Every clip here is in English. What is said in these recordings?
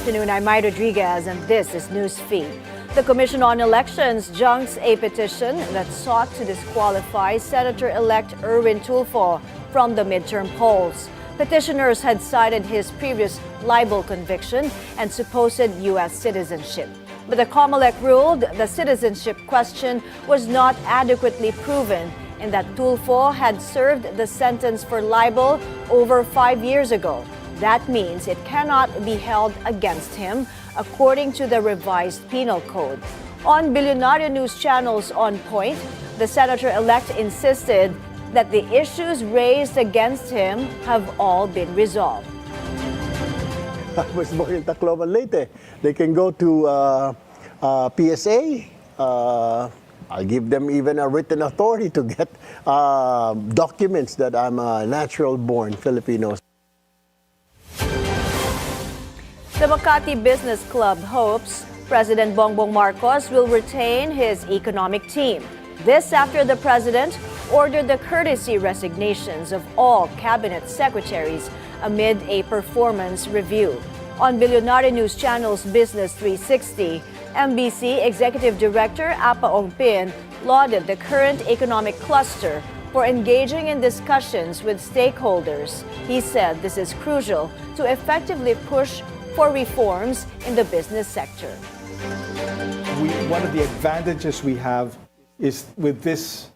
afternoon. I'm Mai Rodriguez, and this is Newsfeed. The Commission on Elections junks a petition that sought to disqualify Senator Elect Irwin Tulfo from the midterm polls. Petitioners had cited his previous libel conviction and supposed U.S. citizenship. But the Comelec ruled the citizenship question was not adequately proven and that Tulfo had served the sentence for libel over 5 years ago. That means it cannot be held against him, according to the revised penal code. On Billionaire News Channel's On Point, the senator-elect insisted that the issues raised against him have all been resolved. I was born in Tacloban, Leyte. They can go to PSA. I'll give them even a written authority to get documents that I'm a natural-born Filipino. The Makati Business Club hopes President Bongbong Marcos will retain his economic team. This after the president ordered the courtesy resignations of all cabinet secretaries amid a performance review. On Billionaire News Channel's Business 360, MBC Executive Director Apa Ongpin lauded the current economic cluster for engaging in discussions with stakeholders. He said this is crucial to effectively push for reforms in the business sector. One of the advantages we have is with this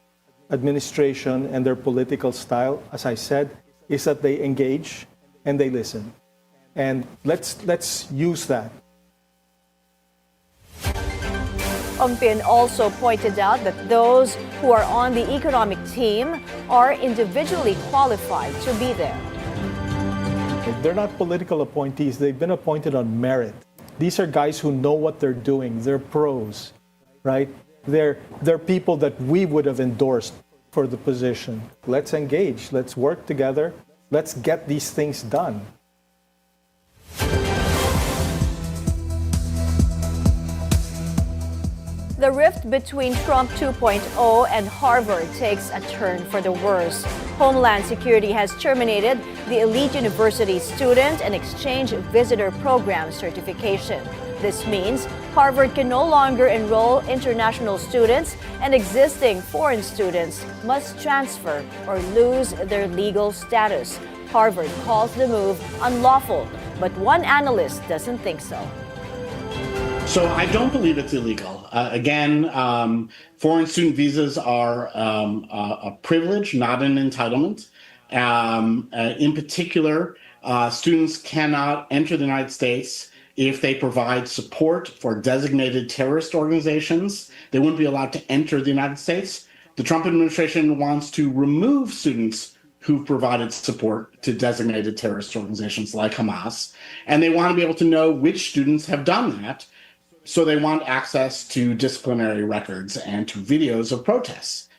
administration and their political style, as I said, is that they engage and they listen. And let's use that. Ongpin also pointed out that those who are on the economic team are individually qualified to be there. They're not political appointees. They've been appointed on merit. These are guys who know what they're doing. They're pros, right? They're people that we would have endorsed for the position. Let's engage. Let's work together. Let's get these things done. The rift between Trump 2.0 and Harvard takes a turn for the worse. Homeland Security has terminated the elite university student and exchange visitor program certification. This means Harvard can no longer enroll international students, and existing foreign students must transfer or lose their legal status. Harvard calls the move unlawful, but one analyst doesn't think so. So I don't believe it's illegal. Foreign student visas are a privilege, not an entitlement. In particular, students cannot enter the United States if they provide support for designated terrorist organizations. They wouldn't be allowed to enter the United States. The Trump administration wants to remove students who've provided support to designated terrorist organizations like Hamas, and they want to be able to know which students have done that. So they want access to disciplinary records and to videos of protests.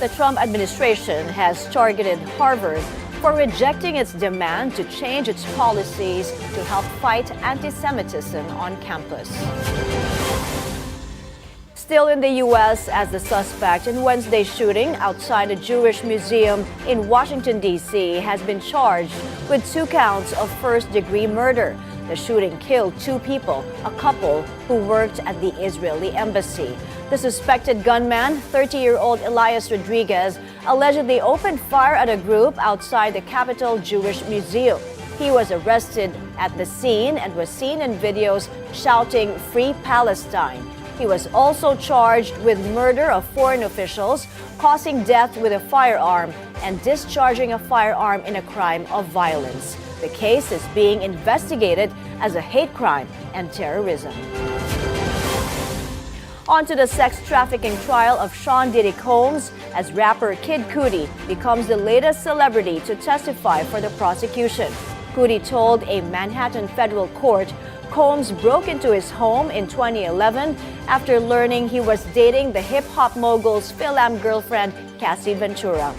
The Trump administration has targeted Harvard for rejecting its demand to change its policies to help fight anti-Semitism on campus. Still in the U.S. as the suspect in Wednesday's shooting outside a Jewish museum in Washington, D.C. has been charged with 2 counts of first-degree murder. The shooting killed 2 people, a couple who worked at the Israeli embassy. The suspected gunman, 30-year-old Elias Rodriguez, allegedly opened fire at a group outside the Capitol Jewish Museum. He was arrested at the scene and was seen in videos shouting "Free Palestine." He was also charged with murder of foreign officials, causing death with a firearm, and discharging a firearm in a crime of violence. The case is being investigated as a hate crime and terrorism. On to the sex trafficking trial of Sean Diddy Combs as rapper Kid Cudi becomes the latest celebrity to testify for the prosecution. Cudi told a Manhattan federal court Combs broke into his home in 2011 after learning he was dating the hip-hop mogul's Fil-Am girlfriend, Cassie Ventura.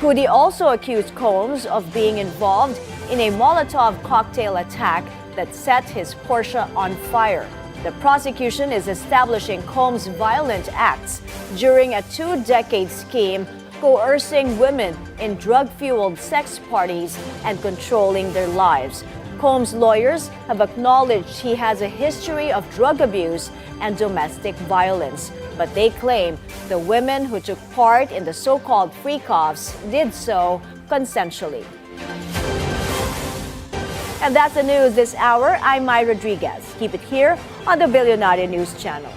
Cudi also accused Combs of being involved in a Molotov cocktail attack that set his Porsche on fire. The prosecution is establishing Combs' violent acts during a 2-decade scheme coercing women in drug-fueled sex parties and controlling their lives. Combs' lawyers have acknowledged he has a history of drug abuse and domestic violence, but they claim the women who took part in the so-called freak-offs did so consensually. And that's the news this hour. I'm Mai Rodriguez. Keep it here on the Billionaire News Channel.